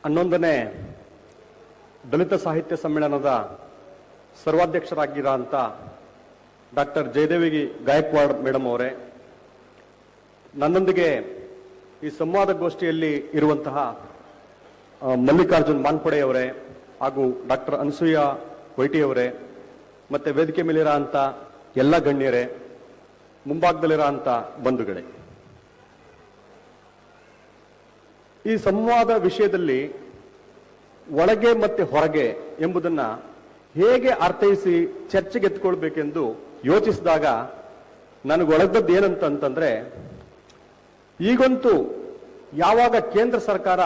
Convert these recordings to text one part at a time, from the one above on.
11ನೇ ದಲಿತ ಸಾಹಿತ್ಯ ಸಮ್ಮೇಳನದ ಸರ್ವಾಧ್ಯಕ್ಷರಾಗಿರೋಂಥ doctor Jayadevi Gaikwad madam ಅವರೇ, ನನ್ನೊಂದಿಗೆ ಈ ಸಂವಾದ ಗೋಷ್ಠಿಯಲ್ಲಿ ಇರುವಂತಹ ಮಲ್ಲಿಕಾರ್ಜುನ್ ಮಾನ್ಪಡೆ ಅವರೇ ಹಾಗೂ ಡಾಕ್ಟರ್ ಅನಸೂಯ ವೈಟಿ ಅವರೇ, ಮತ್ತೆ ವೇದಿಕೆ ಮೇಲಿರೋ ಅಂತ ಎಲ್ಲ ಗಣ್ಯರೇ, ಮುಂಭಾಗದಲ್ಲಿರೋ ಅಂತ ಬಂಧುಗಳೇ, ಈ ಸಂವಾದ ವಿಷಯದಲ್ಲಿ ಒಳಗೆ ಮತ್ತೆ ಹೊರಗೆ ಎಂಬುದನ್ನ ಹೇಗೆ ಅರ್ಥೈಸಿ ಚರ್ಚೆಗೆ ಎತ್ಕೊಳ್ಬೇಕೆಂದು ಯೋಚಿಸಿದಾಗ ನನಗೆ ಒಳಗದ್ದು ಏನಂತಂದ್ರೆ, ಈಗಂತೂ ಯಾವಾಗ ಕೇಂದ್ರ ಸರ್ಕಾರ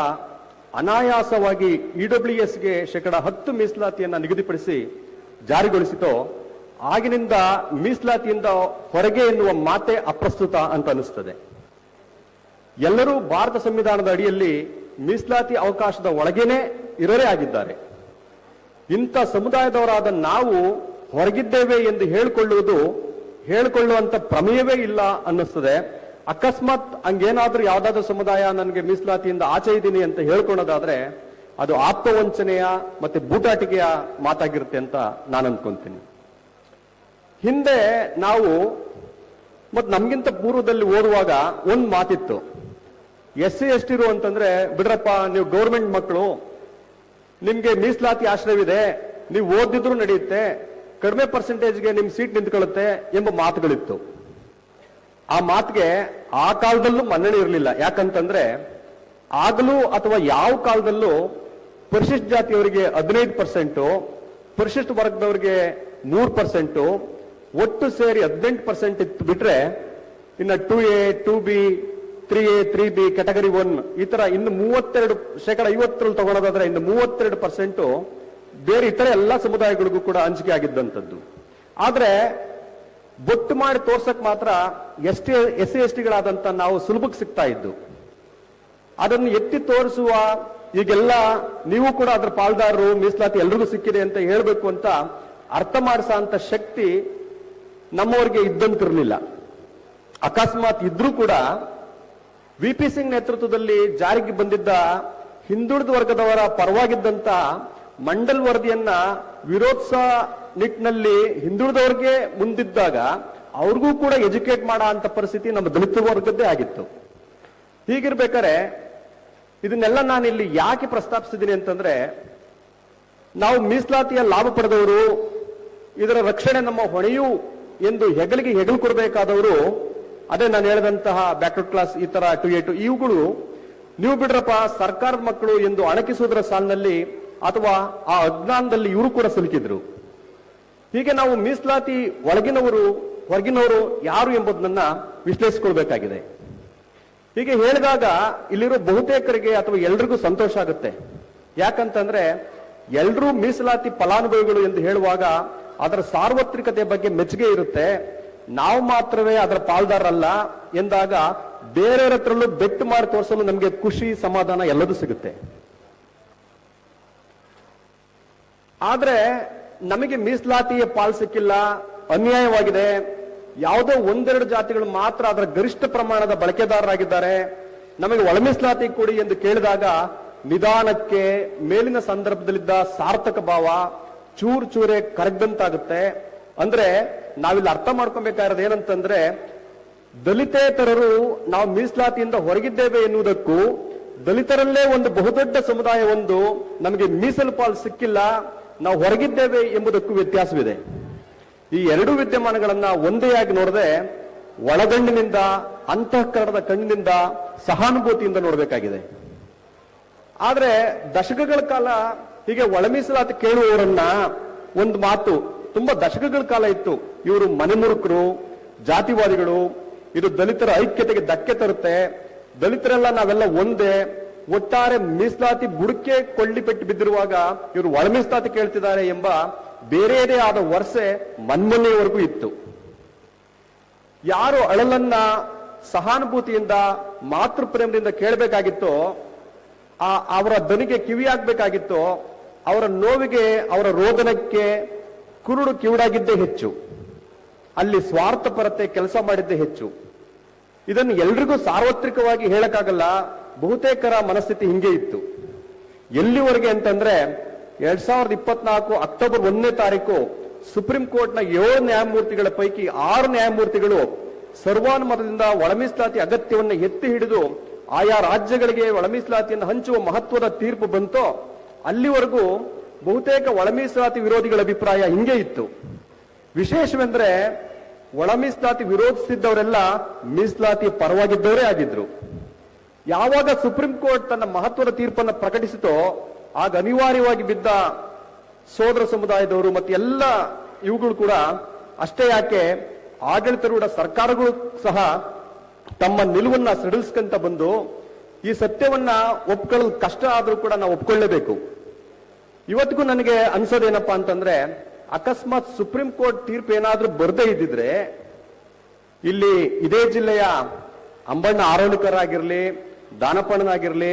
ಅನಾಯಾಸವಾಗಿ ಇಡಬ್ಲ್ಯೂಎಸ್ಗೆ ಶೇಕಡ 10 ಮೀಸಲಾತಿಯನ್ನು ನಿಗದಿಪಡಿಸಿ ಜಾರಿಗೊಳಿಸಿತೋ ಆಗಿನಿಂದ ಮೀಸಲಾತಿಯಿಂದ ಹೊರಗೆ ಎನ್ನುವ ಮಾತೆ ಅಪ್ರಸ್ತುತ ಅಂತ ಅನಿಸ್ತದೆ. ಎಲ್ಲರೂ ಭಾರತ ಸಂವಿಧಾನದ ಅಡಿಯಲ್ಲಿ ಮೀಸಲಾತಿ ಅವಕಾಶದ ಒಳಗೇನೆ ಇರೋರೇ ಆಗಿದ್ದಾರೆ. ಇಂಥ ಸಮುದಾಯದವರಾದ ನಾವು ಹೊರಗಿದ್ದೇವೆ ಎಂದು ಹೇಳಿಕೊಳ್ಳುವಂತ ಪ್ರಮೇಯವೇ ಇಲ್ಲ ಅನ್ನಿಸ್ತದೆ. ಅಕಸ್ಮಾತ್ ಹಂಗೇನಾದ್ರೂ ಯಾವ್ದಾದ್ರು ಸಮುದಾಯ ನನಗೆ ಮೀಸಲಾತಿಯಿಂದ ಆಚೆ ಇದ್ದೀನಿ ಅಂತ ಹೇಳ್ಕೊಳ್ಳೋದಾದ್ರೆ ಅದು ಆತ್ಮವಂಚನೆಯ ಮತ್ತೆ ಬೂಟಾಟಿಕೆಯ ಮಾತಾಗಿರುತ್ತೆ ಅಂತ ನಾನು ಅನ್ಕೊಂತೀನಿ. ಹಿಂದೆ ನಾವು ಮತ್ತೆ ನಮ್ಗಿಂತ ಪೂರ್ವದಲ್ಲಿ ಓದುವಾಗ ಒಂದ್ ಮಾತಿತ್ತು, SC ST ಅಂತಂದ್ರೆ ಬಿಡ್ರಪ್ಪ, ನೀವು ಗೌರ್ಮೆಂಟ್ ಮಕ್ಕಳು, ನಿಮ್ಗೆ ಮೀಸಲಾತಿ ಆಶ್ರಯವಿದೆ, ನೀವು ಓದಿದ್ರು ನಡೆಯುತ್ತೆ, ಕಡಿಮೆ ಪರ್ಸೆಂಟೇಜ್ಗೆ ನಿಮ್ ಸೀಟ್ ನಿಂತ್ಕೊಳ್ಳುತ್ತೆ ಎಂಬ ಮಾತುಗಳಿತ್ತು. ಆ ಮಾತಿಗೆ ಆ ಕಾಲದಲ್ಲೂ ಮನ್ನಣೆ ಇರಲಿಲ್ಲ. ಯಾಕಂತಂದ್ರೆ ಆಗಲೂ ಅಥವಾ ಯಾವ ಕಾಲದಲ್ಲೂ ಪರಿಶಿಷ್ಟ ಜಾತಿಯವರಿಗೆ 15%, ಪರಿಶಿಷ್ಟ ವರ್ಗದವರಿಗೆ 3%, ಒಟ್ಟು ಸೇರಿ 18% ಇತ್ತು. ಬಿಟ್ರೆ ಇನ್ನ 2A, 2B, 3A, 3B, category 1 ಈ ತರ ಇನ್ನು 32 ಶೇಕಡ 50 ತಗೊಳ್ಳೋದಾದ್ರೆ ಇನ್ನು 32% ಬೇರೆ ಇತರ ಎಲ್ಲಾ ಸಮುದಾಯಗಳಿಗೂ ಕೂಡ ಹಂಚಿಕೆ ಆಗಿದ್ದಂಥದ್ದು. ಆದ್ರೆ ಬೊಟ್ಟು ಮಾಡಿ ತೋರ್ಸಕ್ ಮಾತ್ರ SC STಗಳಾದಂತ ನಾವು ಸುಲಭಕ್ಕೆ ಸಿಗ್ತಾ ಇದ್ದು. ಅದನ್ನು ಎತ್ತಿ ತೋರಿಸುವ ಈಗೆಲ್ಲ ನೀವು ಕೂಡ ಅದ್ರ ಪಾಲ್ದಾರರು, ಮೀಸಲಾತಿ ಎಲ್ರಿಗೂ ಸಿಕ್ಕಿದೆ ಅಂತ ಹೇಳ್ಬೇಕು ಅಂತ ಅರ್ಥ ಮಾಡಿಸೋ ಅಂತ ಶಕ್ತಿ ನಮ್ಮವರಿಗೆ ಇದ್ದಂತಿರ್ಲಿಲ್ಲ. ಅಕಸ್ಮಾತ್ ಇದ್ರೂ ಕೂಡ VP ಸಿಂಗ್ ನೇತೃತ್ವದಲ್ಲಿ ಜಾರಿಗೆ ಬಂದಿದ್ದ ಹಿಂದುಳಿದ ವರ್ಗದವರ ಪರವಾಗಿದ್ದಂತ ಮಂಡಲ್ ವರದಿಯನ್ನ ವಿರೋಧಿಸ ನಿಟ್ಟಿನಲ್ಲಿ ಹಿಂದುಳಿದವರಿಗೆ ಮುಂದಿದ್ದಾಗ ಅವ್ರಿಗೂ ಕೂಡ ಎಜುಕೇಟ್ ಮಾಡೋ ಅಂತ ಪರಿಸ್ಥಿತಿ ನಮ್ಮ ದಲಿತ ವರ್ಗದ್ದೇ ಆಗಿತ್ತು. ಹೀಗಿರ್ಬೇಕಾದ್ರೆ ಇದನ್ನೆಲ್ಲ ನಾನು ಇಲ್ಲಿ ಯಾಕೆ ಪ್ರಸ್ತಾಪಿಸಿದ್ದೀನಿ ಅಂತಂದ್ರೆ, ನಾವು ಮೀಸಲಾತಿಯ ಲಾಭ ಪಡೆದವರು, ಇದರ ರಕ್ಷಣೆ ನಮ್ಮ ಹೊಣೆಯು ಎಂದು ಹೆಗಲಿಗೆ ಹೆಗಲು ಕೊಡಬೇಕಾದವರು, ಅದೇ ನಾನು ಹೇಳಿದಂತಹ ಬ್ಯಾಕ್ವರ್ಡ್ ಕ್ಲಾಸ್ ಈ ತರ 2A2 ಇವುಗಳು ನೀವು ಬಿಡ್ರಪ್ಪ ಸರ್ಕಾರದ ಮಕ್ಕಳು ಎಂದು ಅಣಕಿಸುವುದರ ಸಾಲಿನಲ್ಲಿ ಅಥವಾ ಆ ಅಜ್ಞಾನದಲ್ಲಿ ಇವರು ಕೂಡ ಸಿಲುಕಿದ್ರು. ಹೀಗೆ ನಾವು ಮೀಸಲಾತಿ ಒಳಗಿನವರು ಹೊರಗಿನವರು ಯಾರು ಎಂಬುದನ್ನ ವಿಶ್ಲೇಷಿಸಿಕೊಳ್ಬೇಕಾಗಿದೆ. ಹೀಗೆ ಹೇಳಿದಾಗ ಇಲ್ಲಿರೋ ಬಹುತೇಕರಿಗೆ ಅಥವಾ ಎಲ್ರಿಗೂ ಸಂತೋಷ ಆಗುತ್ತೆ. ಯಾಕಂತಂದ್ರೆ ಎಲ್ರೂ ಮೀಸಲಾತಿ ಫಲಾನುಭವಿಗಳು ಎಂದು ಹೇಳುವಾಗ ಅದರ ಸಾರ್ವತ್ರಿಕತೆ ಬಗ್ಗೆ ಮೆಚ್ಚುಗೆ ಇರುತ್ತೆ. ನಾವು ಮಾತ್ರವೇ ಅದರ ಪಾಲ್ದಾರಲ್ಲ ಎಂದಾಗ ಬೇರೆಯವರ ಹತ್ರಲ್ಲೂ ಬೆಟ್ಟು ಮಾಡಿ ತೋರಿಸಲು ನಮಗೆ ಖುಷಿ, ಸಮಾಧಾನ ಎಲ್ಲದೂ ಸಿಗುತ್ತೆ. ಆದ್ರೆ ನಮಗೆ ಮೀಸಲಾತಿಯ ಪಾಲ್ ಸಿಕ್ಕಿಲ್ಲ, ಅನ್ಯಾಯವಾಗಿದೆ, ಯಾವುದೋ 1-2 ಜಾತಿಗಳು ಮಾತ್ರ ಅದರ ಗರಿಷ್ಠ ಪ್ರಮಾಣದ ಬಳಕೆದಾರರಾಗಿದ್ದಾರೆ, ನಮಗೆ ಒಳ ಮೀಸಲಾತಿ ಕೊಡಿ ಎಂದು ಕೇಳಿದಾಗ ನಿಧಾನಕ್ಕೆ ಮೇಲಿನ ಸಂದರ್ಭದಲ್ಲಿದ್ದ ಸಾರ್ಥಕ ಭಾವ ಚೂರೇ ಕರಗದಂತಾಗುತ್ತೆ. ಅಂದ್ರೆ ನಾವಿಲ್ಲಿ ಅರ್ಥ ಮಾಡ್ಕೊಬೇಕಾಗಿರೋದು ಏನಂತಂದ್ರೆ, ದಲಿತೇತರರು ನಾವು ಮೀಸಲಾತಿಯಿಂದ ಹೊರಗಿದ್ದೇವೆ ಎನ್ನುವುದಕ್ಕೂ ದಲಿತರಲ್ಲೇ ಒಂದು ಬಹುದೊಡ್ಡ ಸಮುದಾಯ ಒಂದು ನಮಗೆ ಮೀಸಲು ಪಾಲು ಸಿಕ್ಕಿಲ್ಲ, ನಾವು ಹೊರಗಿದ್ದೇವೆ ಎಂಬುದಕ್ಕೂ ವ್ಯತ್ಯಾಸವಿದೆ. ಈ ಎರಡೂ ವಿದ್ಯಮಾನಗಳನ್ನ ಒಂದೇ ಆಗಿ ನೋಡದೆ ಒಳಗಣ್ಣಿನಿಂದ, ಅಂತಃಕರಣದ ಕಣ್ಣಿನಿಂದ, ಸಹಾನುಭೂತಿಯಿಂದ ನೋಡಬೇಕಾಗಿದೆ. ಆದ್ರೆ ದಶಕಗಳ ಕಾಲ ಹೀಗೆ ಒಳ ಮೀಸಲಾತಿ ಕೇಳುವವರನ್ನ ಒಂದು ಮಾತು ತುಂಬಾ ದಶಕಗಳ ಕಾಲ ಇತ್ತು, ಇವರು ಮನೆಮುರುಕರು, ಜಾತಿವಾದಿಗಳು, ಇದು ದಲಿತರ ಐಕ್ಯತೆಗೆ ಧಕ್ಕೆ ತರುತ್ತೆ, ದಲಿತರೆಲ್ಲ ನಾವೆಲ್ಲ ಒಂದೇ, ಒಟ್ಟಾರೆ ಮೀಸಲಾತಿ ಬುಡಕ್ಕೆ ಕೊಳ್ಳಿಪೆಟ್ಟು ಬಿದ್ದಿರುವಾಗ ಇವರು ಒಳ ಮೀಸಲಾತಿ ಕೇಳ್ತಿದ್ದಾರೆ ಎಂಬ ಬೇರೆಯದೇ ಆದ ವರ್ಷೆ ಮನ್ಮೊನ್ನೆಯವರೆಗೂ ಇತ್ತು. ಯಾರು ಅಳಲನ್ನ ಸಹಾನುಭೂತಿಯಿಂದ, ಮಾತೃ ಪ್ರೇಮದಿಂದ ಕೇಳಬೇಕಾಗಿತ್ತೋ, ಅವರ ದನಿಗೆ ಕಿವಿಯಾಗಬೇಕಾಗಿತ್ತೋ, ಅವರ ನೋವಿಗೆ, ಅವರ ರೋದನಕ್ಕೆ ಕುರುಡು ಕಿವುಡಾಗಿದ್ದೇ ಹೆಚ್ಚು. ಅಲ್ಲಿ ಸ್ವಾರ್ಥಪರತೆ ಕೆಲಸ ಮಾಡಿದ್ದೇ ಹೆಚ್ಚು. ಇದನ್ನು ಎಲ್ರಿಗೂ ಸಾರ್ವತ್ರಿಕವಾಗಿ ಹೇಳಕ್ಕಾಗಲ್ಲ. ಬಹುತೇಕರ ಮನಸ್ಥಿತಿ ಹಿಂಗೆ ಇತ್ತು. ಎಲ್ಲಿವರೆಗೆ ಅಂತಂದ್ರೆ 2024 ಅಕ್ಟೋಬರ್ 1ನೇ ತಾರೀಕು ಸುಪ್ರೀಂ ಕೋರ್ಟ್ನ 7 ನ್ಯಾಯಮೂರ್ತಿಗಳ ಪೈಕಿ 6 ನ್ಯಾಯಮೂರ್ತಿಗಳು ಸರ್ವಾನುಮತದಿಂದ ಒಳ ಮೀಸಲಾತಿ ಅಗತ್ಯವನ್ನು ಎತ್ತಿ ಹಿಡಿದು ಆಯಾ ರಾಜ್ಯಗಳಿಗೆ ಒಳ ಮೀಸಲಾತಿಯನ್ನು ಹಂಚುವ ಮಹತ್ವದ ತೀರ್ಪು ಬಂತೋ ಅಲ್ಲಿವರೆಗೂ ಬಹುತೇಕ ಒಳ ಮೀಸಲಾತಿ ವಿರೋಧಿಗಳ ಅಭಿಪ್ರಾಯ ಹಿಂಗೆ ಇತ್ತು. ವಿಶೇಷವೆಂದ್ರೆ ಒಳ ಮೀಸಲಾತಿ ವಿರೋಧಿಸಿದ್ದವರೆಲ್ಲ ಮೀಸಲಾತಿ ಪರವಾಗಿದ್ದವರೇ ಆಗಿದ್ರು. ಯಾವಾಗ ಸುಪ್ರೀಂ ಕೋರ್ಟ್ ತನ್ನ ಮಹತ್ವದ ತೀರ್ಪನ್ನು ಪ್ರಕಟಿಸಿತೋ ಆಗ ಅನಿವಾರ್ಯವಾಗಿ ಬಿದ್ದ ಸೋದರ ಸಮುದಾಯದವರು ಮತ್ತೆ ಎಲ್ಲ ಇವುಗಳು ಕೂಡ ಅಷ್ಟೇ ಯಾಕೆ ಆಡಳಿತಾರೂಢ ಸರ್ಕಾರಗಳು ಸಹ ತಮ್ಮ ನಿಲುವನ್ನ ಸಡಿಲಿಸ್ಕೊಂತ ಬಂದು ಈ ಸತ್ಯವನ್ನ ಒಪ್ಕೊಳ್ಳೋದು ಕಷ್ಟ ಆದ್ರೂ ಕೂಡ ನಾವು ಒಪ್ಕೊಳ್ಳೇಬೇಕು. ಇವತ್ತಿಗೂ ನನಗೆ ಅನ್ಸೋದೇನಪ್ಪಾ ಅಂತಂದ್ರೆ ಅಕಸ್ಮಾತ್ ಸುಪ್ರೀಂ ಕೋರ್ಟ್ ತೀರ್ಪು ಏನಾದ್ರೂ ಬರದೇ ಇದ್ದಿದ್ರೆ ಇಲ್ಲಿ ಇದೇ ಜಿಲ್ಲೆಯ ಅಂಬಣ್ಣ ಆರೋಣಿಕರ್ ಆಗಿರ್ಲಿ, ದಾನಪ್ಪಣ್ಣನಾಗಿರ್ಲಿ,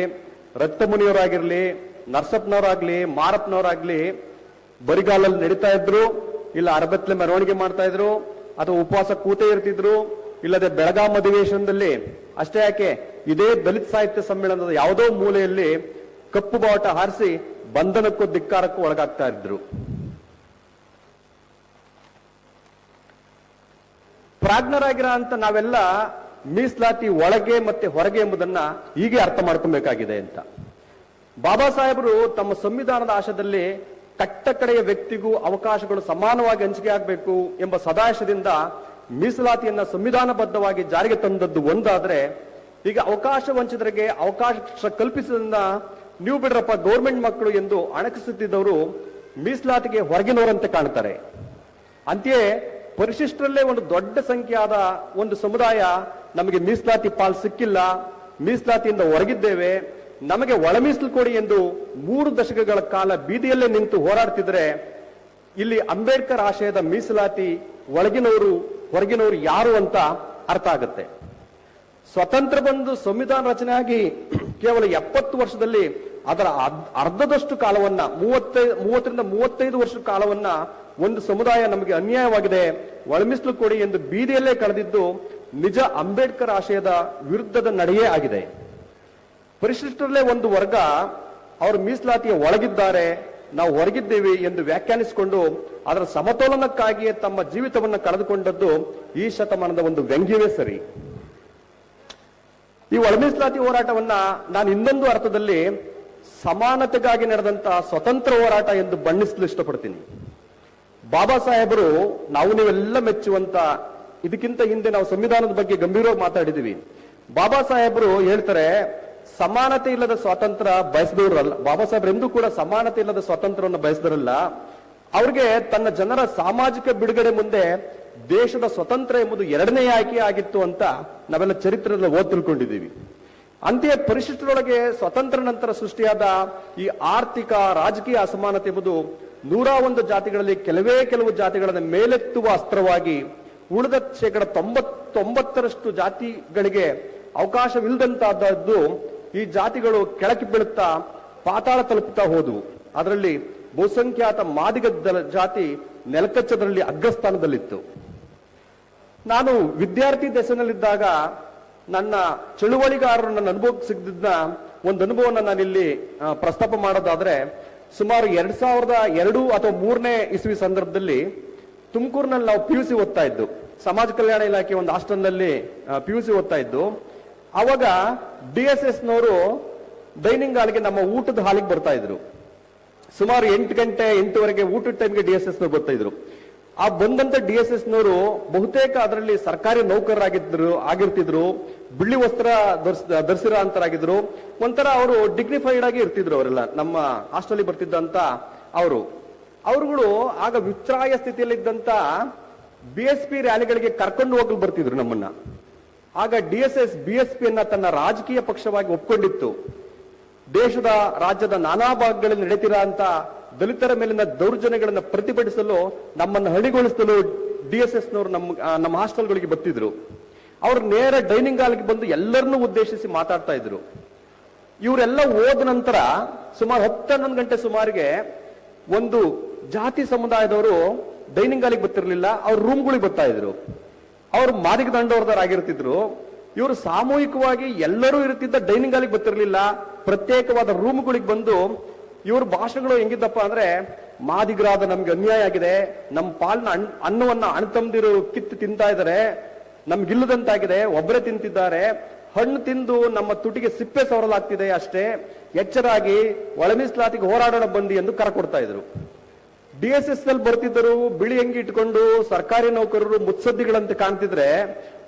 ರಕ್ತಮುನಿಯವರಾಗಿರ್ಲಿ, ನರಸಪ್ಪನವರಾಗ್ಲಿ, ಮಾರಪ್ಪನವರಾಗ್ಲಿ ಬರಿಗಾಲಲ್ಲಿ ನಡೀತಾ ಇದ್ರು, ಇಲ್ಲ ಅರಬತ್ಲೆ ಮೆರವಣಿಗೆ ಮಾಡ್ತಾ ಇದ್ರು, ಅಥವಾ ಉಪವಾಸ ಕೂತೇ ಇರ್ತಿದ್ರು, ಇಲ್ಲದೆ ಬೆಳಗಾಂ ಅಧಿವೇಶನದಲ್ಲಿ ಅಷ್ಟೇ ಯಾಕೆ ಇದೇ ದಲಿತ ಸಾಹಿತ್ಯ ಸಮ್ಮೇಳನದ ಯಾವುದೋ ಮೂಲೆಯಲ್ಲಿ ಕಪ್ಪು ಬಾವುಟ ಹಾರಿಸಿ ಬಂಧನಕ್ಕೂ ಧಿಕ್ಕಾರಕ್ಕೂ ಒಳಗಾಗ್ತಾ ಇದ್ರು. ಪ್ರಾಜ್ಞರಾಗಿರೋ ಅಂತ ನಾವೆಲ್ಲ ಮೀಸಲಾತಿ ಒಳಗೆ ಮತ್ತೆ ಹೊರಗೆ ಎಂಬುದನ್ನ ಹೀಗೆ ಅರ್ಥ ಮಾಡ್ಕೊಬೇಕಾಗಿದೆ ಅಂತ. ಬಾಬಾ ಸಾಹೇಬರು ತಮ್ಮ ಸಂವಿಧಾನದ ಆಶಯದಲ್ಲಿ ಕಟ್ಟ ಕಡೆಯ ವ್ಯಕ್ತಿಗೂ ಅವಕಾಶಗಳು ಸಮಾನವಾಗಿ ಹಂಚಿಕೆ ಆಗಬೇಕು ಎಂಬ ಸದಾಶಯದಿಂದ ಮೀಸಲಾತಿಯನ್ನ ಸಂವಿಧಾನಬದ್ಧವಾಗಿ ಜಾರಿಗೆ ತಂದದ್ದು ಒಂದಾದ್ರೆ, ಈಗ ಅವಕಾಶ ವಂಚಿತರಿಗೆ ಅವಕಾಶ ಕಲ್ಪಿಸಿದ್ರಿಂದ ನೀವು ಬಿಡ್ರಪ್ಪ ಗೌರ್ಮೆಂಟ್ ಮಕ್ಕಳು ಎಂದು ಅಣಕಿಸುತ್ತಿದ್ದವರು ಮೀಸಲಾತಿಗೆ ಹೊರಗಿನವರಂತೆ ಕಾಣ್ತಾರೆ. ಅಂತೆಯೇ ಪರಿಶಿಷ್ಟರಲ್ಲೇ ಒಂದು ದೊಡ್ಡ ಸಂಖ್ಯೆಯಾದ ಒಂದು ಸಮುದಾಯ ನಮಗೆ ಮೀಸಲಾತಿ ಪಾಲ್ ಸಿಕ್ಕಿಲ್ಲ, ಮೀಸಲಾತಿಯಿಂದ ಹೊರಗಿದ್ದೇವೆ, ನಮಗೆ ಒಳ ಮೀಸಲು ಕೊಡಿ ಎಂದು 3 ದಶಕಗಳ ಕಾಲ ಬೀದಿಯಲ್ಲೇ ನಿಂತು ಹೋರಾಡ್ತಿದ್ರೆ ಇಲ್ಲಿ ಅಂಬೇಡ್ಕರ್ ಆಶಯದ ಮೀಸಲಾತಿ ಒಳಗಿನವರು ಹೊರಗಿನವರು ಯಾರು ಅಂತ ಅರ್ಥ ಆಗುತ್ತೆ. ಸ್ವತಂತ್ರ ಬಂದು ಸಂವಿಧಾನ ರಚನೆಯಾಗಿ ಕೇವಲ 70 ವರ್ಷದಲ್ಲಿ ಅದರ ಅರ್ಧದಷ್ಟು ಕಾಲವನ್ನ 30ರಿಂದ 35 ವರ್ಷ ಕಾಲವನ್ನ ಒಂದು ಸಮುದಾಯ ನಮಗೆ ಅನ್ಯಾಯವಾಗಿದೆ, ಒಳಮೀಸಲು ಕೊಡಿ ಎಂದು ಬೀದಿಯಲ್ಲೇ ಕಳೆದಿದ್ದು ನಿಜ ಅಂಬೇಡ್ಕರ್ ಆಶಯದ ವಿರುದ್ಧದ ನಡೆಯೇ ಆಗಿದೆ. ಪರಿಶಿಷ್ಟರಲ್ಲೇ ಒಂದು ವರ್ಗ ಅವರು ಮೀಸಲಾತಿಯ ಒಳಗಿದ್ದಾರೆ, ನಾವು ಹೊರಗಿದ್ದೇವೆ ಎಂದು ವ್ಯಾಖ್ಯಾನಿಸಿಕೊಂಡು ಅದರ ಸಮತೋಲನಕ್ಕಾಗಿಯೇ ತಮ್ಮ ಜೀವಿತವನ್ನು ಕಳೆದುಕೊಂಡದ್ದು ಈ ಶತಮಾನದ ಒಂದು ವ್ಯಂಗ್ಯವೇ ಸರಿ. ಈ ಒಳ ಮೀಸಲಾತಿ ಹೋರಾಟವನ್ನ ನಾನು ಇನ್ನೊಂದು ಅರ್ಥದಲ್ಲಿ ಸಮಾನತೆಗಾಗಿ ನಡೆದಂತಹ ಸ್ವತಂತ್ರ ಹೋರಾಟ ಎಂದು ಬಣ್ಣಿಸಲು ಇಷ್ಟಪಡ್ತೀನಿ. ಬಾಬಾ ಸಾಹೇಬರು ನಾವು ನೀವೆಲ್ಲ ಮೆಚ್ಚುವಂತ, ಇದಕ್ಕಿಂತ ಹಿಂದೆ ನಾವು ಸಂವಿಧಾನದ ಬಗ್ಗೆ ಗಂಭೀರವಾಗಿ ಮಾತಾಡಿದೀವಿ. ಬಾಬಾ ಸಾಹೇಬರು ಹೇಳ್ತಾರೆ ಸಮಾನತೆ ಇಲ್ಲದ ಸ್ವಾತಂತ್ರ್ಯ ಬಯಸಿದವರಲ್ಲ. ಬಾಬಾ ಸಾಹೇಬ್ರು ಎಂದೂ ಕೂಡ ಸಮಾನತೆ ಇಲ್ಲದ ಸ್ವಾತಂತ್ರ್ಯವನ್ನು ಬಯಸಿದರಲ್ಲ. ಅವ್ರಿಗೆ ತನ್ನ ಜನರ ಸಾಮಾಜಿಕ ಬಿಡುಗಡೆ ಮುಂದೆ ದೇಶದ ಸ್ವತಂತ್ರ ಎಂಬುದು 2ನೇ ಆಯ್ಕೆ ಆಗಿತ್ತು ಅಂತ ನಾವೆಲ್ಲ ಚರಿತ್ರೆಯಲ್ಲಿ ಓದ್ ತಿಳ್ಕೊಂಡಿದ್ದೀವಿ. ಅಂತೆಯೇ ಪರಿಶಿಷ್ಟರೊಳಗೆ ಸ್ವತಂತ್ರ ನಂತರ ಸೃಷ್ಟಿಯಾದ ಈ ಆರ್ಥಿಕ ರಾಜಕೀಯ ಅಸಮಾನತೆ ಎಂಬುದು 101 ಜಾತಿಗಳಲ್ಲಿ ಕೆಲವು ಜಾತಿಗಳನ್ನು ಮೇಲೆತ್ತುವ ಅಸ್ತ್ರವಾಗಿ ಉಳಿದ 99% ಜಾತಿಗಳಿಗೆ ಅವಕಾಶವಿಲ್ಲದಂತಹದ್ದು ಈ ಜಾತಿಗಳು ಕೆಳಕ್ಕೆ ಬೀಳುತ್ತಾ ಪಾತಾಳ ತಲುಪುತ್ತಾ ಹೋದವು. ಅದರಲ್ಲಿ ಬಹುಸಂಖ್ಯಾತ ಮಾದಿಗ ಜಾತಿ ನೆಲಕಚ್ಚದಲ್ಲಿ ಅಗ್ರಸ್ಥಾನದಲ್ಲಿತ್ತು. ನಾನು ವಿದ್ಯಾರ್ಥಿ ದಶೆನಲ್ಲಿದ್ದಾಗ ನನ್ನ ಚಳುವಳಿಗಾರರು ನನ್ನ ಅನುಭವಕ್ಕೆ ಸಿಗದಿದ್ದ ಒಂದು ಅನುಭವನ ನಾನಿಲ್ಲಿ ಪ್ರಸ್ತಾಪ ಮಾಡೋದಾದ್ರೆ, ಸುಮಾರು 2002 ಅಥವಾ 3ನೇ ಇಸ್ವಿ ಸಂದರ್ಭದಲ್ಲಿ ತುಮಕೂರಿನಲ್ಲಿ ನಾವು PUC ಓದ್ತಾ ಇದ್ದು, ಸಮಾಜ ಕಲ್ಯಾಣ ಇಲಾಖೆ ಒಂದು ಹಾಸ್ಟೆಲ್ನಲ್ಲಿ PUC ಓದ್ತಾ ಇದ್ದು. ಅವಾಗ DSS ನವರು ಡೈನಿಂಗ್ ಹಾಲ್ಗೆ ನಮ್ಮ ಊಟದ ಹಾಲಿಗೆ ಬರ್ತಾ ಇದ್ರು. ಸುಮಾರು 8 ಗಂಟೆ 8ವರೆಗೆ ಊಟದ ಟೈಮ್ಗೆ DSS ನವರು ಬರ್ತಾ ಇದ್ರು. ಆ ಬಂದಂತ DSS ನವರು ಬಹುತೇಕ ಅದರಲ್ಲಿ ಸರ್ಕಾರಿ ಆಗಿರ್ತಿದ್ರು, ಬಿಳಿ ವಸ್ತ್ರ ಧರಿಸಿರೋ ಅಂತರಾಗಿದ್ರು. ಒಂಥರ ಅವರು ಡಿಗ್ನಿಫೈಡ್ ಆಗಿ ಇರ್ತಿದ್ರು. ಅವರೆಲ್ಲ ನಮ್ಮ ಹಾಸ್ಟೆಲ್ ಬರ್ತಿದ್ದಂತ ಅವರುಗಳು ಆಗ ವಿಚ್ರಾಯ ಸ್ಥಿತಿಯಲ್ಲಿದ್ದಂತ BSP ರ್ಯಾಲಿಗಳಿಗೆ ಕರ್ಕೊಂಡು ಹೋಗಲು ಬರ್ತಿದ್ರು ನಮ್ಮನ್ನ. ಆಗ DSS BSP ಯನ್ನ ತನ್ನ ರಾಜಕೀಯ ಪಕ್ಷವಾಗಿ ಒಪ್ಕೊಂಡಿತ್ತು. ದೇಶದ ರಾಜ್ಯದ ನಾನಾ ಭಾಗಗಳಲ್ಲಿ ನಡೆಯುತ್ತಿರುವಂತ ದಲಿತರ ಮೇಲಿನ ದೌರ್ಜನ್ಯಗಳನ್ನು ಪ್ರತಿಭಟಿಸಲು, ನಮ್ಮನ್ನು ಹಣಿಗೊಳಿಸಲು DSS ನವರು ನಮ್ಮ ಹಾಸ್ಟೆಲ್ಗಳಿಗೆ ಬರ್ತಿದ್ರು. ಅವರು ನೇರ ಡೈನಿಂಗ್ ಹಾಲ್ಗೆ ಬಂದು ಎಲ್ಲರನ್ನೂ ಉದ್ದೇಶಿಸಿ ಮಾತಾಡ್ತಾ ಇದ್ರು. ಇವರೆಲ್ಲ ಹೋದ ನಂತರ ಸುಮಾರು 10-11 ಗಂಟೆ ಸುಮಾರಿಗೆ ಒಂದು ಜಾತಿ ಸಮುದಾಯದವರು ಡೈನಿಂಗ್ ಹಾಲಿಗೆ ಬರ್ತಿರ್ಲಿಲ್ಲ, ಅವ್ರ ರೂಮ್ಗಳಿಗೆ ಬರ್ತಾ ಇದ್ರು. ಅವ್ರು ಮಾದಿಗ ದಂಡೋರ್ದಾರ ಆಗಿರ್ತಿದ್ರು. ಇವರು ಸಾಮೂಹಿಕವಾಗಿ ಎಲ್ಲರೂ ಇರುತ್ತಿದ್ದ ಡೈನಿಂಗ್ ಹಾಲಿಗೆ ಬರ್ತಿರ್ಲಿಲ್ಲ, ಪ್ರತ್ಯೇಕವಾದ ರೂಮ್ಗಳಿಗೆ ಬಂದು ಇವ್ರ ಭಾಷಣಗಳು ಹೆಂಗಿದ್ದಪ್ಪ ಅಂದ್ರೆ, ಮಾದಿಗರಾದ ನಮ್ಗೆ ಅನ್ಯಾಯ ಆಗಿದೆ, ನಮ್ಮ ಪಾಲ್ನ ಅನ್ನವನ್ನ ಅಣ್ತಂದಿರು ಕಿತ್ತು ತಿಂತಾ ಇದ್ದಾರೆ, ನಮ್ಗಿಲ್ಲದಂತಾಗಿದೆ, ಒಬ್ಬರೇ ತಿಂತಿದ್ದಾರೆ, ಹಣ್ಣು ತಿಂದು ನಮ್ಮ ತುಟಿಗೆ ಸಿಪ್ಪೆ ಸವರಲಾಗ್ತಿದೆ, ಅಷ್ಟೇ ಎಚ್ಚರಾಗಿ ಒಳ ಮೀಸಲಾತಿಗೆ ಹೋರಾಡೋಣ ಬಂದಿ ಎಂದು ಕರೆ ಕೊಡ್ತಾ ಇದ್ರು. DSS ನಲ್ಲಿ ಬರ್ತಿದ್ದರು, ಬಿಳಿ ಅಂಗಿ ಇಟ್ಕೊಂಡು ಸರ್ಕಾರಿ ನೌಕರರು ಮುತ್ಸದ್ದಿಗಳಂತೆ ಕಾಣ್ತಿದ್ರೆ,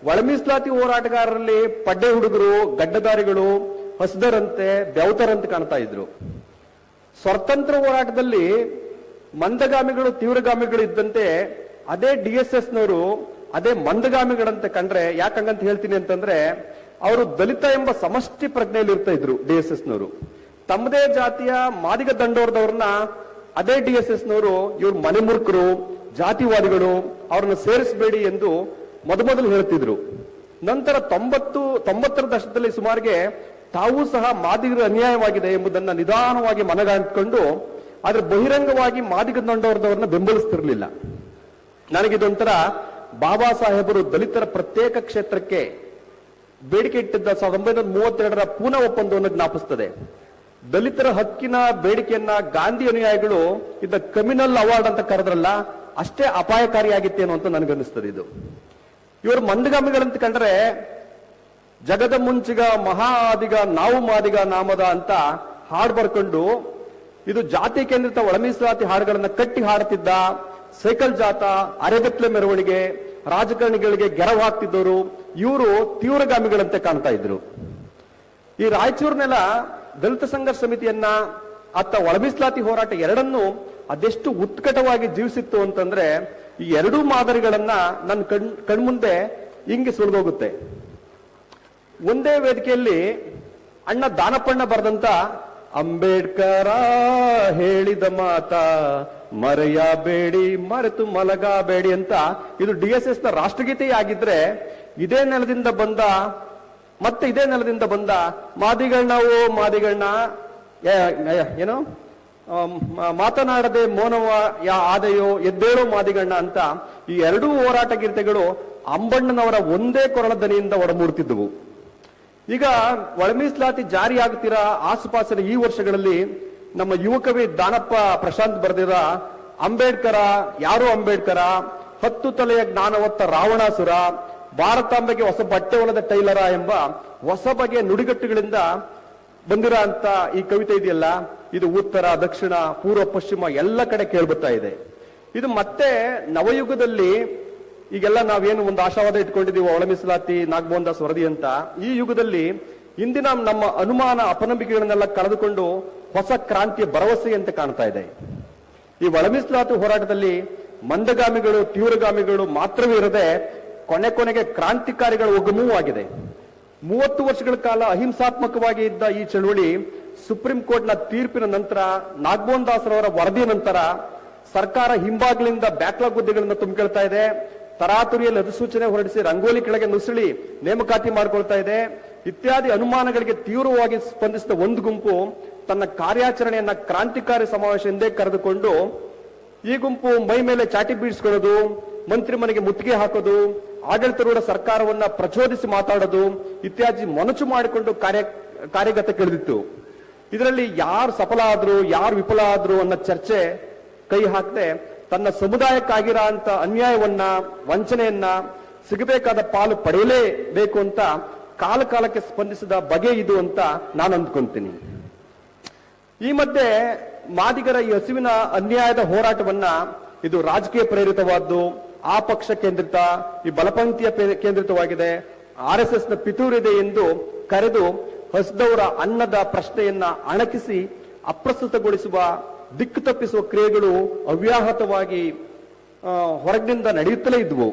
ಒಳ ಮೀಸಲಾತಿ ಹೋರಾಟಗಾರರಲ್ಲಿ ಪಡ್ಡೆ ಹುಡುಗರು, ಗಡ್ಡದಾರಿಗಳು, ಹಸ್ದರಂತೆ, ಬೆವತರಂತೆ ಕಾಣ್ತಾ ಇದ್ರು. ಸ್ವತಂತ್ರ ಹೋರಾಟದಲ್ಲಿ ಮಂದಗಾಮಿಗಳು, ತೀವ್ರಗಾಮಿಗಳು ಇದ್ದಂತೆ ಅದೇ DSS ನವರು ಅದೇ ಮಂದಗಾಮಿಗಳಂತೆ ಕಂಡ್ರೆ, ಯಾಕಂಗಂತ ಹೇಳ್ತೀನಿ ಅಂತಂದ್ರೆ, ಅವರು ದಲಿತ ಎಂಬ ಸಮಷ್ಟಿ ಪ್ರಜ್ಞೆಯಲ್ಲಿ ಇರ್ತಾ ಇದ್ರು DSS ನವರು. ತಮ್ಮದೇ ಜಾತಿಯ ಮಾದಿಗ ದಂಡೋರದವ್ರನ್ನ ಅದೇ DSS ನವರು ಇವ್ರು ಮನೆ ಮುರುಕರು, ಜಾತಿವಾದಿಗಳು, ಅವ್ರನ್ನ ಸೇರಿಸಬೇಡಿ ಎಂದು ಮೊದಲು ಹೇಳ್ತಿದ್ರು. ನಂತರ 90ರ ದಶಕದಲ್ಲಿ ಸುಮಾರಿಗೆ ತಾವೂ ಸಹ ಮಾದಿಗರು ಅನ್ಯಾಯವಾಗಿದೆ ಎಂಬುದನ್ನ ನಿಧಾನವಾಗಿ ಮನಗಾಣಿಕೊಂಡು, ಆದ್ರೆ ಬಹಿರಂಗವಾಗಿ ಮಾದಿಗ ದಂಡೋರದವ್ರನ್ನ ಬೆಂಬಲಿಸ್ತಿರ್ಲಿಲ್ಲ. ನನಗಿದೊಂಥರ ಬಾಬಾ ಸಾಹೇಬರು ದಲಿತರ ಪ್ರತ್ಯೇಕ ಕ್ಷೇತ್ರಕ್ಕೆ ಬೇಡಿಕೆ ಇಟ್ಟಿದ್ದ 1932ರ ಪೂನಾ ಒಪ್ಪಂದವನ್ನು ಜ್ಞಾಪಿಸ್ತದೆ. ದಲಿತರ ಹಕ್ಕಿನ ಬೇಡಿಕೆಯನ್ನ ಗಾಂಧಿ ಅನುಯಾಯಿಗಳು ಇದ್ದ ಕಮ್ಯುನಲ್ ಅವಾರ್ಡ್ ಅಂತ ಕರೆದ್ರಲ್ಲ, ಅಷ್ಟೇ ಅಪಾಯಕಾರಿಯಾಗಿತ್ತೇನೋ ಅಂತ ನನಗನ್ನಿಸ್ತದೆ. ಇದು ಇವರು ಮಂದಗಾಮಿಗಳಂತ ಕಂಡ್ರೆ, ಜಗದ ಮುಂಚಿಗ ಮಹಾದಿಗ ನಾವು ಮಾದಿಗ ನಾಮದ ಅಂತ ಹಾಡು ಬರ್ಕೊಂಡು, ಇದು ಜಾತಿ ಕೇಂದ್ರಿತ ಒಳ ಮೀಸಲಾತಿ ಹಾಡುಗಳನ್ನ ಕಟ್ಟಿ ಹಾಡುತ್ತಿದ್ದ, ಸೈಕಲ್ ಜಾತ, ಅರೆಗತ್ಲೆ ಮೆರವಣಿಗೆ, ರಾಜಕಾರಣಿಗಳಿಗೆ ಗೆರವಾಗ್ತಿದ್ದವರು ಇವರು ತೀವ್ರಗಾಮಿಗಳಂತೆ ಕಾಣ್ತಾ ಇದ್ರು. ಈ ರಾಯಚೂರಿನೆಲ್ಲ ದಲಿತ ಸಂಘರ್ಷ ಸಮಿತಿಯನ್ನ ಅತ್ತ ಒಳ ಮೀಸಲಾತಿ ಹೋರಾಟ ಎರಡನ್ನೂ ಅದೆಷ್ಟು ಉತ್ಕಟವಾಗಿ ಜೀವಿಸಿತ್ತು ಅಂತಂದ್ರೆ, ಈ ಎರಡೂ ಮಾದರಿಗಳನ್ನ ನನ್ನ ಕಣ್ಮುಂದೆ ಹಿಂಗೆ ಸುಳಿದೋಗುತ್ತೆ. ಒಂದೇ ವೇದಿಕೆಯಲ್ಲಿ ಅಣ್ಣ ದಾನಪ್ಪಣ್ಣ ಬರೆದಂತ ಅಂಬೇಡ್ಕರ ಹೇಳಿದ ಮಾತ ಮರೆಯಬೇಡಿ, ಮರೆತು ಮಲಗಬೇಡಿ ಅಂತ ಇದು DSS ನ ರಾಷ್ಟ್ರಗೀತೆಯೇ ಆಗಿದ್ರೆ, ಇದೇ ನೆಲದಿಂದ ಬಂದ ಮಾದಿಗಳನ್ನ ಏನು ಮಾತನಾಡದೆ ಮೌನವ ಆದೆಯೋ ಎದ್ದೇಳೋ ಮಾದಿಗಣ್ಣ ಅಂತ ಈ ಎರಡೂ ಹೋರಾಟ ಗೀತೆಗಳು ಅಂಬಣ್ಣನವರ ಒಂದೇ ಕೊರಳ ದನಿಯಿಂದ ಒಡಮೂಡ್ತಿದ್ದವು. ಈಗ ಒಳ ಮೀಸಲಾತಿ ಜಾರಿಯಾಗುತ್ತಿರ ಆಸುಪಾಸಿನ ಈ ವರ್ಷಗಳಲ್ಲಿ ನಮ್ಮ ಯುವಕವಿ ದಾನಪ್ಪ ಪ್ರಶಾಂತ್ ಬರೆದಿರ ಅಂಬೇಡ್ಕರ ಯಾರು ಅಂಬೇಡ್ಕರ, 10 ತಲೆಯ ಜ್ಞಾನ ಹೊತ್ತ ರಾವಣಾಸುರ, ಭಾರತಾಂಬೆಗೆ ಹೊಸ ಬಟ್ಟೆ ಹೊಲದ ಟೈಲರ ಎಂಬ ಹೊಸ ಬಗೆಯ ನುಡಿಗಟ್ಟುಗಳಿಂದ ಬಂದಿರ ಅಂತ ಈ ಕವಿತೆ ಇದೆಯಲ್ಲ, ಇದು ಉತ್ತರ, ದಕ್ಷಿಣ, ಪೂರ್ವ, ಪಶ್ಚಿಮ ಎಲ್ಲ ಕಡೆ ಕೇಳ್ಬರ್ತಾ ಇದೆ. ಇದು ಮತ್ತೆ ನವಯುಗದಲ್ಲಿ ಈಗೆಲ್ಲ ನಾವೇನು ಒಂದು ಆಶಾವಾದ ಇಟ್ಕೊಂಡಿದೀವಿ ಒಳ ಮೀಸಲಾತಿ ನಾಗಮೋಹನ್ ವರದಿ ಅಂತ, ಈ ಯುಗದಲ್ಲಿ ಇಂದಿನ ನಮ್ಮ ಅನುಮಾನ ಅಪನಂಬಿಕೆಗಳನ್ನೆಲ್ಲ ಕಳೆದುಕೊಂಡು ಹೊಸ ಕ್ರಾಂತಿಯ ಭರವಸೆಯಂತೆ ಕಾಣ್ತಾ ಇದೆ. ಈ ಒಳ ಮೀಸಲಾತಿ ಹೋರಾಟದಲ್ಲಿ ಮಂದಗಾಮಿಗಳು, ತೀವ್ರಗಾಮಿಗಳು ಮಾತ್ರವೇ ಇರದೆ ಕೊನೆಗೆ ಕ್ರಾಂತಿಕಾರಿಗಳ ಒಗ್ಗಮೂ ಆಗಿದೆ. 30 ವರ್ಷಗಳ ಕಾಲ ಅಹಿಂಸಾತ್ಮಕವಾಗಿ ಇದ್ದ ಈ ಚಳವಳಿ ಸುಪ್ರೀಂ ಕೋರ್ಟ್ನ ತೀರ್ಪಿನ ನಂತರ, ನಾಗಮೋಹನ್ ದಾಸರವರ ವರದಿಯ ನಂತರ ಸರ್ಕಾರ ಹಿಂಬಾಗಿಲಿಂದ ಬ್ಯಾಕ್ಲಾಗ್ ಹುದ್ದೆಗಳನ್ನು ತುಂಬಿಕೊಳ್ತಾ ಇದೆ. ತರಾತುರಿಯಲ್ಲಿ ಅಧಿಸೂಚನೆ ಹೊರಡಿಸಿ ರಂಗೋಲಿ ಕೆಳಗೆ ನುಸುಳಿ ನೇಮಕಾತಿ ಮಾಡಿಕೊಳ್ತಾ ಇದೆ. ಇತ್ಯಾದಿ ಅನುಮಾನಗಳಿಗೆ ತೀವ್ರವಾಗಿ ಸ್ಪಂದಿಸಿದ ಒಂದು ಗುಂಪು ತನ್ನ ಕಾರ್ಯಾಚರಣೆಯನ್ನ ಕ್ರಾಂತಿಕಾರಿ ಸಮಾವೇಶ ಎಂದೇ ಕರೆದುಕೊಂಡು, ಈ ಗುಂಪು ಮೈ ಮೇಲೆ ಚಾಟಿ ಬೀಳಿಸ್ಕೊಳ್ಳೋದು, ಮಂತ್ರಿ ಮನೆಗೆ ಮುತ್ತಿಗೆ ಹಾಕೋದು, ಆಡಳಿತಾರೂಢ ಸರ್ಕಾರವನ್ನ ಪ್ರಚೋದಿಸಿ ಮಾತಾಡೋದು ಇತ್ಯಾದಿ ಮೊನಚು ಮಾಡಿಕೊಂಡು ಕಾರ್ಯಗತಕ್ಕಿಳಿದಿತ್ತು. ಇದರಲ್ಲಿ ಯಾರು ಸಫಲ ಆದ್ರು, ಯಾರು ವಿಫಲ ಆದ್ರು ಅನ್ನೋ ಚರ್ಚೆ ಕೈ ಹಾಕದೆ ತನ್ನ ಸಮುದಾಯಕ್ಕಾಗಿರ ಅಂತ ಅನ್ಯಾಯವನ್ನ, ವಂಚನೆಯನ್ನ, ಸಿಗಬೇಕಾದ ಪಾಲು ಪಡೆಯಲೇಬೇಕು ಅಂತ ಕಾಲಕ್ಕೆ ಸ್ಪಂದಿಸಿದ ಬಗೆ ಇದು ಅಂತ ನಾನು ಅಂದ್ಕೊಂತೀನಿ. ಈ ಮಧ್ಯೆ ಮಾದಿಗರ ಈ ಹಸಿವಿನ ಅನ್ಯಾಯದ ಹೋರಾಟವನ್ನ ಇದು ರಾಜಕೀಯ ಪ್ರೇರಿತವಾದ್ದು, ಆ ಪಕ್ಷ ಕೇಂದ್ರಿತ, ಈ ಬಲಪಂಥೀಯ ಕೇಂದ್ರಿತವಾಗಿದೆ, RSS ನ ಪಿತೂರಿದೆ ಎಂದು ಕರೆದು ಹಸಿದವರ ಅನ್ನದ ಪ್ರಶ್ನೆಯನ್ನ ಅಣಕಿಸಿ ಅಪ್ರಸ್ತುತಗೊಳಿಸುವ, ದಿಕ್ಕು ತಪ್ಪಿಸುವ ಕ್ರಿಯೆಗಳು ಅವ್ಯಾಹತವಾಗಿ ಹೊರಗಿನಿಂದ ನಡೆಯುತ್ತಲೇ ಇದ್ವು.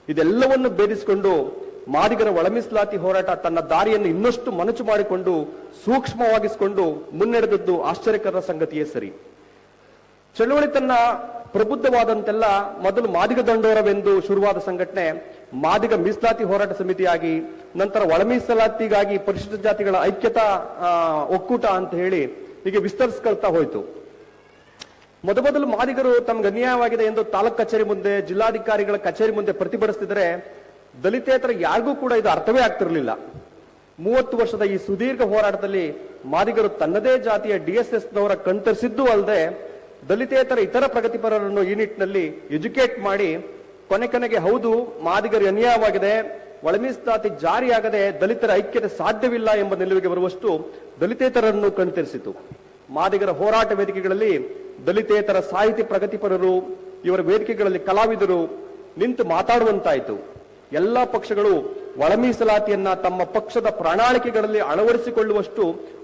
ಇದೆಲ್ಲವನ್ನು ಭೇದಿಸಿಕೊಂಡು ಮಾದಿಗರ ಒಳ ಮೀಸಲಾತಿ ಹೋರಾಟ ತನ್ನ ದಾರಿಯನ್ನು ಇನ್ನಷ್ಟು ಮನಚು ಮಾಡಿಕೊಂಡು ಸೂಕ್ಷ್ಮವಾಗಿಸಿಕೊಂಡು ಮುನ್ನಡೆದದ್ದು ಆಶ್ಚರ್ಯಕರ ಸಂಗತಿಯೇ ಸರಿ. ಚಳವಳಿ ತನ್ನ ಪ್ರಬುದ್ಧವಾದಂತೆಲ್ಲ ಮೊದಲು ಮಾದಿಗ ದಂಡೋರವೆಂದು ಶುರುವಾದ ಸಂಘಟನೆ ಮಾದಿಗ ಮೀಸಲಾತಿ ಹೋರಾಟ ಸಮಿತಿಯಾಗಿ, ನಂತರ ಒಳ ಮೀಸಲಾತಿಗಾಗಿ ಪರಿಶಿಷ್ಟ ಜಾತಿಗಳ ಐಕ್ಯತಾ ಒಕ್ಕೂಟ ಅಂತ ಹೇಳಿ ಹೀಗೆ ವಿಸ್ತರಿಸ್ಕೊಳ್ತಾ ಹೋಯಿತು. ಮೊದಲು ಮಾದಿಗರು ತಮ್ಗೆ ಅನ್ಯಾಯವಾಗಿದೆ ಎಂದು ತಾಲೂಕ್ ಕಚೇರಿ ಮುಂದೆ, ಜಿಲ್ಲಾಧಿಕಾರಿಗಳ ಕಚೇರಿ ಮುಂದೆ ಪ್ರತಿಭಟಿಸುತ್ತಿದ್ದರೆ, ದಲಿತೇತರ ಯಾರಿಗೂ ಕೂಡ ಇದು ಅರ್ಥವೇ ಆಗ್ತಿರ್ಲಿಲ್ಲ. 30 ವರ್ಷದ ಈ ಸುದೀರ್ಘ ಹೋರಾಟದಲ್ಲಿ ಮಾದಿಗರು ತನ್ನದೇ ಜಾತಿಯ DSSನವರ ಕಣ್ತರಿಸಿದ್ದು ಅಲ್ಲದೆ ದಲಿತೇತರ ಇತರ ಪ್ರಗತಿಪರರನ್ನು ಈ ನಿಟ್ಟಿನಲ್ಲಿ ಎಜುಕೇಟ್ ಮಾಡಿ ಕೊನೆಗೆ ಹೌದು ಮಾದಿಗರು ಅನ್ಯಾಯವಾಗಿದೆ, ಒಳಮೀಸಲಾತಿ ಜಾರಿಯಾಗದೆ ದಲಿತರ ಐಕ್ಯತೆ ಸಾಧ್ಯವಿಲ್ಲ ಎಂಬ ನಿಲುವಿಗೆ ಬರುವಷ್ಟು ದಲಿತೇತರನ್ನು ಕಣ್ತರಿಸಿತು. ಮಾದಿಗರ ಹೋರಾಟ ವೇದಿಕೆಗಳಲ್ಲಿ ದಲಿತೇತರ ಸಾಹಿತಿ ಪ್ರಗತಿಪರರು, ಇವರ ವೇದಿಕೆಗಳಲ್ಲಿ ಕಲಾವಿದರು ನಿಂತು ಮಾತಾಡುವಂತಾಯಿತು. ಎಲ್ಲ ಪಕ್ಷಗಳು ಒಳ ಮೀಸಲಾತಿಯನ್ನ ತಮ್ಮ ಪಕ್ಷದ ಪ್ರಣಾಳಿಕೆಗಳಲ್ಲಿ ಅಳವಡಿಸಿಕೊಳ್ಳುವಷ್ಟು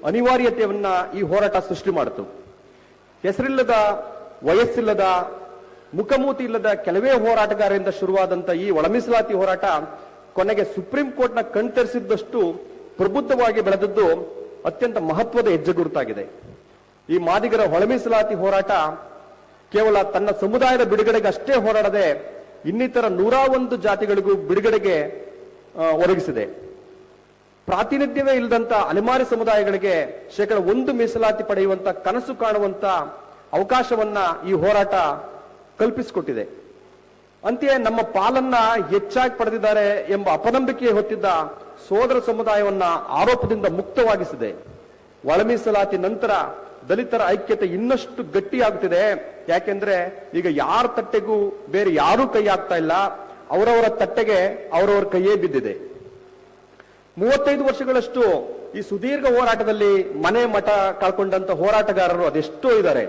ಅನಿವಾರ್ಯತೆಯನ್ನ ಈ ಹೋರಾಟ ಸೃಷ್ಟಿ ಮಾಡಿತು. ಹೆಸರಿಲ್ಲದ, ವಯಸ್ಸಿಲ್ಲದ, ಮುಖಮೂತಿ ಇಲ್ಲದ ಕೆಲವೇ ಹೋರಾಟಗಾರರಿಂದ ಶುರುವಾದಂತ ಈ ಒಳ ಮೀಸಲಾತಿ ಹೋರಾಟ ಕೊನೆಗೆ ಸುಪ್ರೀಂ ಕೋರ್ಟ್ನ ಕಣ್ತರಿಸಿದ್ದಷ್ಟು ಪ್ರಬುದ್ಧವಾಗಿ ಬೆಳೆದದ್ದು ಅತ್ಯಂತ ಮಹತ್ವದ ಹೆಜ್ಜೆ ಗುರುತಾಗಿದೆ. ಈ ಮಾದಿಗರ ಒಳ ಮೀಸಲಾತಿ ಹೋರಾಟ ಕೇವಲ ತನ್ನ ಸಮುದಾಯದ ಬಿಡುಗಡೆಗೆ ಅಷ್ಟೇ ಹೋರಾಡದೆ ಇನ್ನಿತರ 101 ಜಾತಿಗಳಿಗೂ ಬಿಡುಗಡೆಗೆ ಒದಗಿಸಿದೆ. ಪ್ರಾತಿನಿಧ್ಯವೇ ಇಲ್ಲದಂತ ಅಲೆಮಾರಿ ಸಮುದಾಯಗಳಿಗೆ 1% ಮೀಸಲಾತಿ ಪಡೆಯುವಂತ ಕನಸು ಕಾಣುವಂತ ಅವಕಾಶವನ್ನ ಈ ಹೋರಾಟ ಕಲ್ಪಿಸಿಕೊಟ್ಟಿದೆ. ಅಂತೆಯೇ ನಮ್ಮ ಪಾಲನ್ನ ಹೆಚ್ಚಾಗಿ ಪಡೆದಿದ್ದಾರೆ ಎಂಬ ಅಪನಂಬಿಕೆ ಹೊತ್ತಿದ್ದ ಸೋದರ ಸಮುದಾಯವನ್ನ ಆರೋಪದಿಂದ ಮುಕ್ತವಾಗಿಸಿದೆ. ಒಳ ಮೀಸಲಾತಿ ನಂತರ ದಲಿತರ ಐಕ್ಯತೆ ಇನ್ನಷ್ಟು ಗಟ್ಟಿಯಾಗುತ್ತಿದೆ. ಯಾಕೆಂದ್ರೆ ಈಗ ಯಾರ ತಟ್ಟೆಗೂ ಬೇರೆ ಯಾರೂ ಕೈ ಹಾಕ್ತಾ ಇಲ್ಲ, ಅವರವರ ತಟ್ಟೆಗೆ ಅವರವರ ಕೈಯೇ ಬಿದ್ದಿದೆ. 35 ವರ್ಷಗಳಷ್ಟು ಈ ಸುದೀರ್ಘ ಹೋರಾಟದಲ್ಲಿ ಮನೆ ಮಠ ಕಳ್ಕೊಂಡಂತ ಹೋರಾಟಗಾರರು ಅದೆಷ್ಟೋ ಇದ್ದಾರೆ.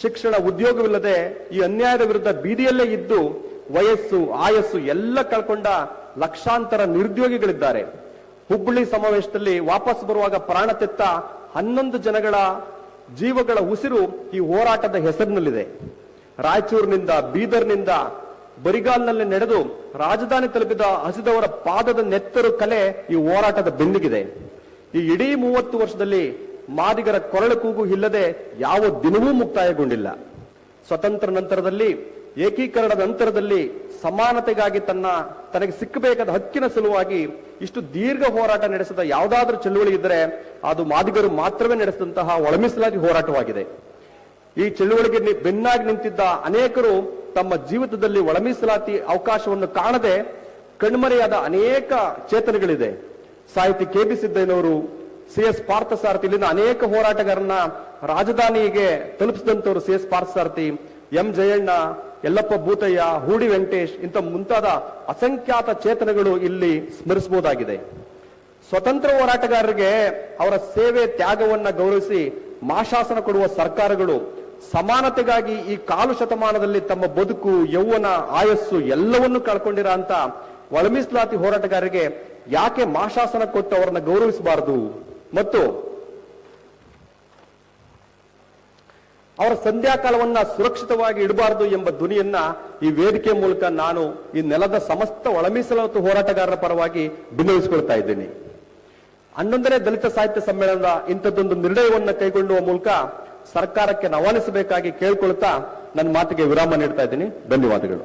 ಶಿಕ್ಷಣ, ಉದ್ಯೋಗವಿಲ್ಲದೆ ಈ ಅನ್ಯಾಯದ ವಿರುದ್ಧ ಬೀದಿಯಲ್ಲೇ ಇದ್ದು ವಯಸ್ಸು, ಆಯಸ್ಸು ಎಲ್ಲ ಕಳ್ಕೊಂಡ ಲಕ್ಷಾಂತರ ನಿರುದ್ಯೋಗಿಗಳಿದ್ದಾರೆ. ಹುಬ್ಬಳ್ಳಿ ಸಮಾವೇಶದಲ್ಲಿ ವಾಪಸ್ ಬರುವಾಗ ಪ್ರಾಣ ತೆತ್ತ 11 ಜನಗಳ ಜೀವಗಳ ಉಸಿರು ಈ ಹೋರಾಟದ ಹೆಸರಿನಲ್ಲಿದೆ. ರಾಯಚೂರಿನಿಂದ, ಬೀದರ್ನಿಂದ ಬರಿಗಾಲ್ನಲ್ಲಿ ನಡೆದು ರಾಜಧಾನಿ ತಲುಪಿದ ಹಸಿದವರ ಪಾದದ ನೆತ್ತರು ಕಲೆ ಈ ಹೋರಾಟದ ಬೆನ್ನಿಗಿದೆ. ಈ ಇಡೀ 30 ವರ್ಷದಲ್ಲಿ ಮಾದಿಗರ ಕೊರಳು ಕೂಗು ಇಲ್ಲದೆ ಯಾವ ದಿನವೂ ಮುಕ್ತಾಯಗೊಂಡಿಲ್ಲ. ಸ್ವತಂತ್ರ ನಂತರದಲ್ಲಿ, ಏಕೀಕರಣದ ನಂತರದಲ್ಲಿ ಸಮಾನತೆಗಾಗಿ ತನಗೆ ಸಿಕ್ಕಬೇಕಾದ ಹಕ್ಕಿನ ಸಲುವಾಗಿ ಇಷ್ಟು ದೀರ್ಘ ಹೋರಾಟ ನಡೆಸಿದ ಯಾವುದಾದ್ರೂ ಚಳುವಳಿ ಇದ್ದರೆ ಅದು ಮಾದಿಗರು ಮಾತ್ರವೇ ನಡೆಸಿದಂತಹ ಒಳ ಮೀಸಲಾತಿ ಹೋರಾಟವಾಗಿದೆ. ಈ ಚಳುವಳಿಗೆ ಬೆನ್ನಾಗಿ ನಿಂತಿದ್ದ ಅನೇಕರು ತಮ್ಮ ಜೀವಿತದಲ್ಲಿ ಒಳ ಮೀಸಲಾತಿ ಅವಕಾಶವನ್ನು ಕಾಣದೆ ಕಣ್ಮರೆಯಾದ ಅನೇಕ ಚೇತನಗಳಿದೆ. ಸಾಹಿತಿ KB ಸಿದ್ದಯ್ಯನವರು, CS ಪಾರ್ಥಸಾರಥಿ, ಇಲ್ಲಿನ ಅನೇಕ ಹೋರಾಟಗಾರನ್ನ ರಾಜಧಾನಿಗೆ ತಲುಪಿಸಿದಂತವರು CS ಪಾರ್ಥಸಾರಥಿ, M ಜಯಣ್ಣ, ಯಲ್ಲಪ್ಪ ಭೂತಯ್ಯ, ಹೂಡಿ ವೆಂಕಟೇಶ್ ಇಂಥ ಮುಂತಾದ ಅಸಂಖ್ಯಾತ ಚೇತನಗಳು ಇಲ್ಲಿ ಸ್ಮರಿಸಬಹುದಾಗಿದೆ. ಸ್ವತಂತ್ರ ಹೋರಾಟಗಾರರಿಗೆ ಅವರ ಸೇವೆ, ತ್ಯಾಗವನ್ನ ಗೌರವಿಸಿ ಮಾಶಾಸನ ಕೊಡುವ ಸರ್ಕಾರಗಳು ಸಮಾನತೆಗಾಗಿ ಈ ಕಾಲು ಶತಮಾನದಲ್ಲಿ ತಮ್ಮ ಬದುಕು, ಯೌವನ, ಆಯಸ್ಸು ಎಲ್ಲವನ್ನೂ ಕಳ್ಕೊಂಡಿರೋ ಅಂತ ಒಳ ಮೀಸಲಾತಿ ಹೋರಾಟಗಾರರಿಗೆ ಯಾಕೆ ಮಾಶಾಸನ ಕೊಟ್ಟು ಅವರನ್ನ ಗೌರವಿಸಬಾರದು ಮತ್ತು ಅವರ ಸಂಧ್ಯಾಕಾಲವನ್ನ ಸುರಕ್ಷಿತವಾಗಿ ಇಡಬಾರದು ಎಂಬ ಧ್ವನಿಯನ್ನ ಈ ವೇದಿಕೆ ಮೂಲಕ ನಾನು ಈ ನೆಲದ ಸಮಸ್ತ ಒಳ ಮೀಸಲಾತಿ ಹೋರಾಟಗಾರರ ಪರವಾಗಿ ಭಿನ್ನವಿಸಿಕೊಳ್ತಾ ಇದ್ದೇನೆ. 11ನೇ ದಲಿತ ಸಾಹಿತ್ಯ ಸಮ್ಮೇಳನದ ಇಂಥದ್ದೊಂದು ನಿರ್ಣಯವನ್ನ ಕೈಗೊಳ್ಳುವ ಮೂಲಕ ಸರ್ಕಾರಕ್ಕೆ ಆಹ್ವಾನಿಸಬೇಕಾಗಿ ಕೇಳಿಕೊಳ್ತಾ ನನ್ನ ಮಾತಿಗೆ ವಿರಾಮ ನೀಡ್ತಾ ಇದ್ದೀನಿ. ಧನ್ಯವಾದಗಳು.